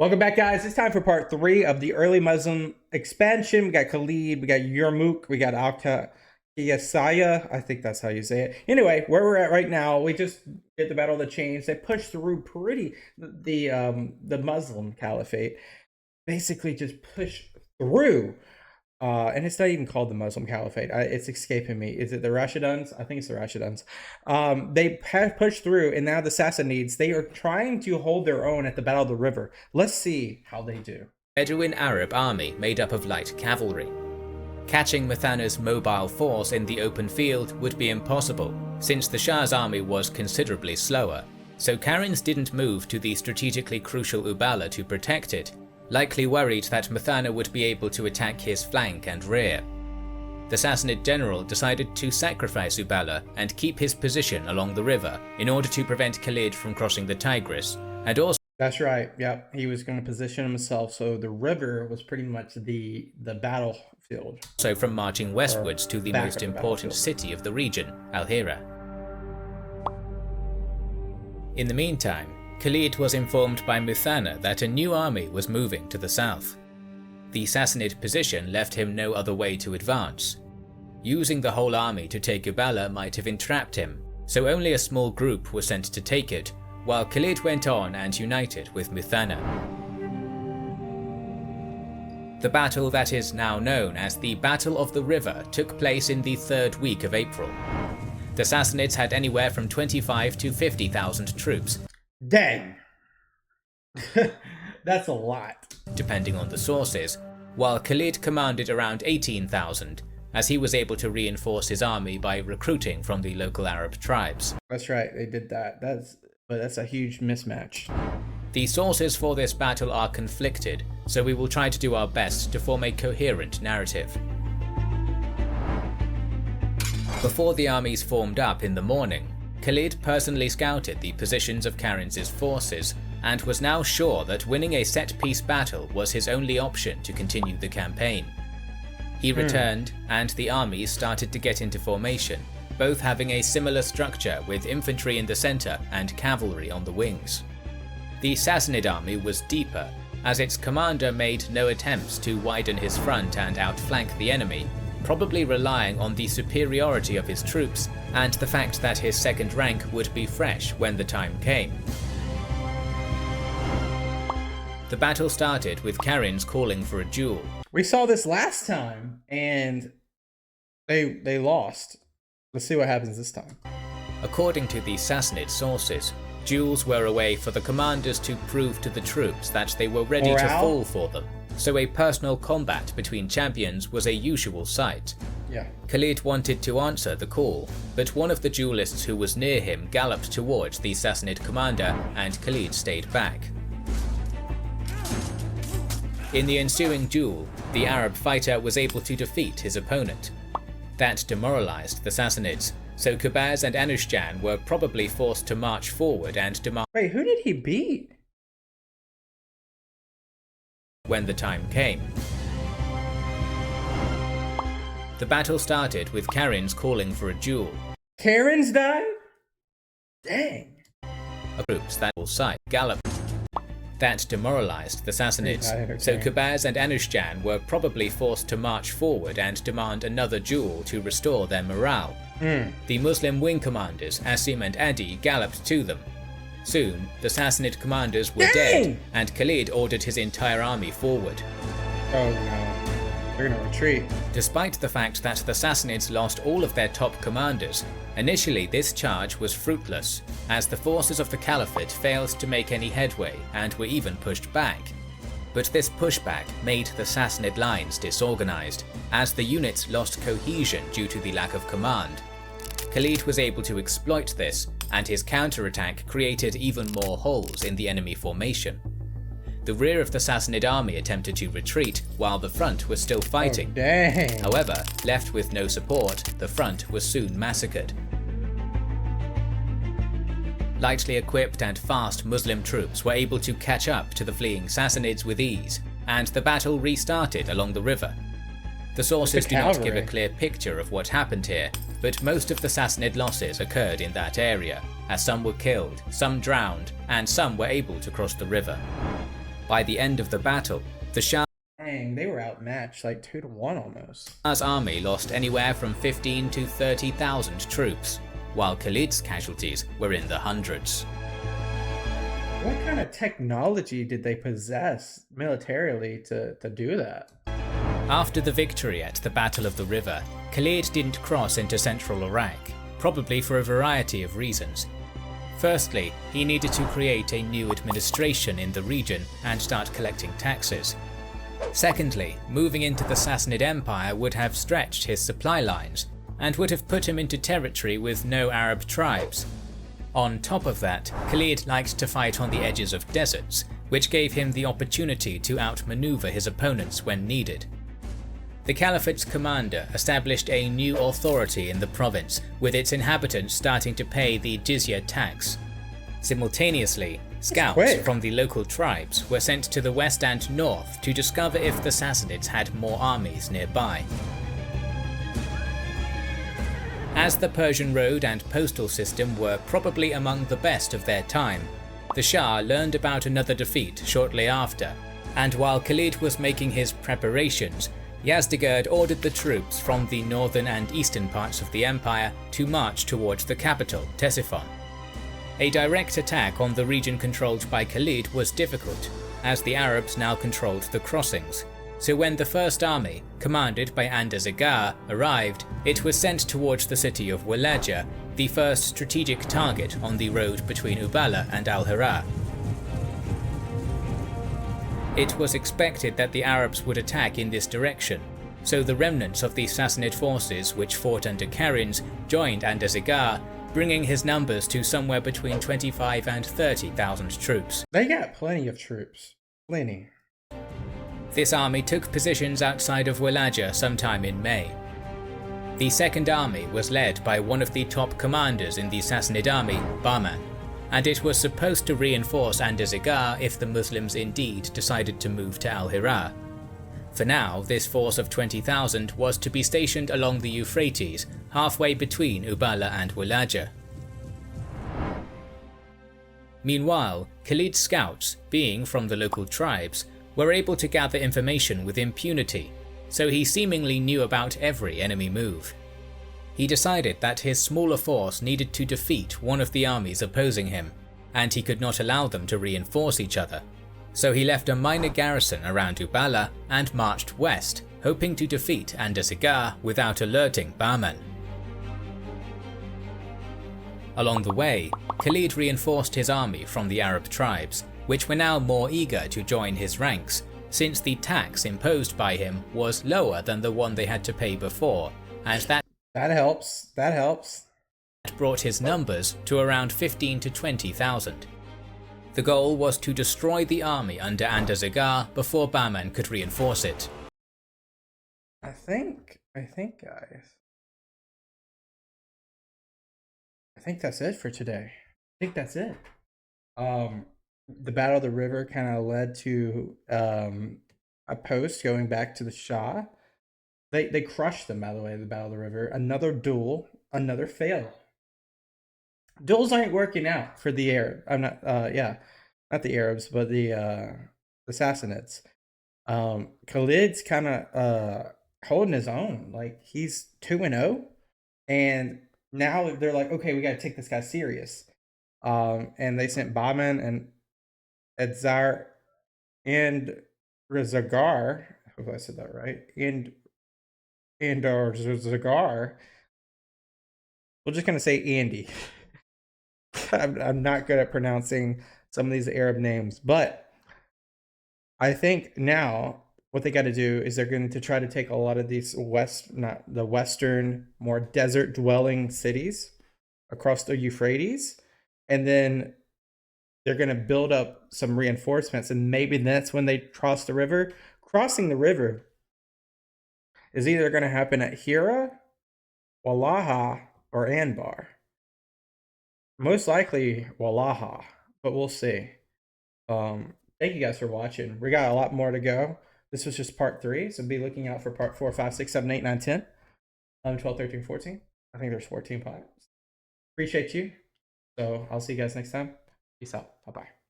Welcome back, guys. It's time for part 3 of the early Muslim expansion. We got Khalid, we got Yarmouk, we got Yesaya. I think that's how you say it. Anyway, where we're at right now, we just did the Battle of the Chains. They pushed through the Muslim Caliphate. Basically just pushed through. And it's not even called the Muslim Caliphate. It's escaping me. Is it the Rashiduns? I think it's the Rashiduns. They have pushed through, and now the Sassanids, they are trying to hold their own at the Battle of the River. Let's see how they do. Bedouin Arab army made up of light cavalry. Catching Muthanna's mobile force in the open field would be impossible, since the Shah's army was considerably slower, so Karinz didn't move to the strategically crucial Uballa to protect it, likely worried that Muthanna would be able to attack his flank and rear. The Sassanid general decided to sacrifice Uballa and keep his position along the river in order to prevent Khalid from crossing the Tigris, and also— That's right, yep, he was going to position himself so the river was pretty much the battlefield. So from marching westwards to the most important city of the region, Al-Hira. In the meantime, Khalid was informed by Muthanna that a new army was moving to the south. The Sassanid position left him no other way to advance. Using the whole army to take Uballa might have entrapped him, so only a small group was sent to take it, while Khalid went on and united with Muthanna. The battle that is now known as the Battle of the River took place in the 3rd week of April. The Sassanids had anywhere from 25 to 50,000 troops. Dang. That's a lot. Depending on the sources, while Khalid commanded around 18,000, as he was able to reinforce his army by recruiting from the local Arab tribes. That's right, they did that. That's a huge mismatch. The sources for this battle are conflicted, so we will try to do our best to form a coherent narrative. Before the armies formed up in the morning, Khalid personally scouted the positions of Karinz's forces and was now sure that winning a set-piece battle was his only option to continue the campaign. He returned, and the armies started to get into formation, both having a similar structure with infantry in the center and cavalry on the wings. The Sassanid army was deeper, as its commander made no attempts to widen his front and outflank the enemy, probably relying on the superiority of his troops and the fact that his second rank would be fresh when the time came. The battle started with Karinz calling for a duel. We saw this last time, and they lost. Let's see what happens this time. According to the Sassanid sources, duels were a way for the commanders to prove to the troops that they were ready to fall for them, so a personal combat between champions was a usual sight. Yeah. Khalid wanted to answer the call, but one of the duelists who was near him galloped towards the Sassanid commander, and Khalid stayed back. In the ensuing duel, the Arab fighter was able to defeat his opponent. That demoralized the Sassanids, so Qubaz and Anushjan were probably forced to march forward and demand— Wait, who did he beat? When the time came. The battle started with Karinz calling for a duel. Karinz died? Dang. Groups that will side galloped. That demoralized the Sassanids, so Qubaz and Anushjan were probably forced to march forward and demand another duel to restore their morale. The Muslim wing commanders Asim and Adi galloped to them. Soon, the Sassanid commanders were dead, and Khalid ordered his entire army forward. Oh no. They're gonna retreat. Despite the fact that the Sassanids lost all of their top commanders, initially this charge was fruitless, as the forces of the Caliphate failed to make any headway and were even pushed back. But this pushback made the Sassanid lines disorganized, as the units lost cohesion due to the lack of command. Khalid was able to exploit this, and his counterattack created even more holes in the enemy formation. The rear of the Sassanid army attempted to retreat, while the front was still fighting. Oh, dang. However, left with no support, the front was soon massacred. Lightly equipped and fast Muslim troops were able to catch up to the fleeing Sassanids with ease, and the battle restarted along the river. The sources do not give a clear picture of what happened here, but most of the Sassanid losses occurred in that area, as some were killed, some drowned, and some were able to cross the river. By the end of the battle, the Shah's Dang, they were outmatched, like 2-1 almost. army lost anywhere from 15 to 30,000 troops, while Khalid's casualties were in the hundreds. What kind of technology did they possess militarily to do that? After the victory at the Battle of the River, Khalid didn't cross into central Iraq, probably for a variety of reasons. Firstly, he needed to create a new administration in the region and start collecting taxes. Secondly, moving into the Sassanid Empire would have stretched his supply lines, and would have put him into territory with no Arab tribes. On top of that, Khalid liked to fight on the edges of deserts, which gave him the opportunity to outmaneuver his opponents when needed. The Caliphate's commander established a new authority in the province, with its inhabitants starting to pay the jizya tax. Simultaneously, scouts from the local tribes were sent to the west and north to discover if the Sassanids had more armies nearby. As the Persian road and postal system were probably among the best of their time, the Shah learned about another defeat shortly after, and while Khalid was making his preparations, Yazdegerd ordered the troops from the northern and eastern parts of the empire to march towards the capital, Ctesiphon. A direct attack on the region controlled by Khalid was difficult, as the Arabs now controlled the crossings. So when the first army, commanded by Andarzaghar, arrived, it was sent towards the city of Walaja, the first strategic target on the road between Uballa and al-Hira. It was expected that the Arabs would attack in this direction, so the remnants of the Sassanid forces which fought under Karinz joined Andarzaghar, bringing his numbers to somewhere between 25 and 30,000 troops. They got plenty of troops. Plenty. This army took positions outside of Walaja sometime in May. The Second Army was led by one of the top commanders in the Sassanid army, Bahman, and it was supposed to reinforce Andarzaghar if the Muslims indeed decided to move to al-Hira. For now, this force of 20,000 was to be stationed along the Euphrates, halfway between Uballa and Walaja. Meanwhile, Khalid's scouts, being from the local tribes, were able to gather information with impunity, so he seemingly knew about every enemy move. He decided that his smaller force needed to defeat one of the armies opposing him, and he could not allow them to reinforce each other. So he left a minor garrison around Uballa and marched west, hoping to defeat Andarzaghar without alerting Bahman. Along the way, Khalid reinforced his army from the Arab tribes, which were now more eager to join his ranks, since the tax imposed by him was lower than the one they had to pay before, and that helps. That helps. Brought his numbers to around 15 to 20,000. The goal was to destroy the army under Andarzaghar before Bahman could reinforce it. I think guys. I think that's it for today. I think that's it. The Battle of the River kind of led to a post going back to the Shah. They crushed them, by the way, the Battle of the River. Another duel, another fail. Duels aren't working out for the Arab. I'm not not the Arabs, but the Sassanids. Khalid's kind of holding his own. Like, he's 2-0, and now they're like, okay, we got to take this guy serious. And they sent Bahman and Edzar and Zagar. I hope I said that right. And Zagar. We're just gonna say Andy. I'm not good at pronouncing some of these Arab names, but I think now what they got to do is they're going to try to take a lot of these western, more desert dwelling cities across the Euphrates, and then they're going to build up some reinforcements, and maybe that's when they cross the river. Crossing the river is either going to happen at Hira, Walaha, or Anbar. Most likely Walaha, but we'll see. Thank you guys for watching. We got a lot more to go. This was just part 3, so be looking out for part 4, 5, 6, 7, 8, 9, 10, 11, 12, 13, 14. I think there's 14 parts. Appreciate you. So I'll see you guys next time. Peace out. Bye-bye.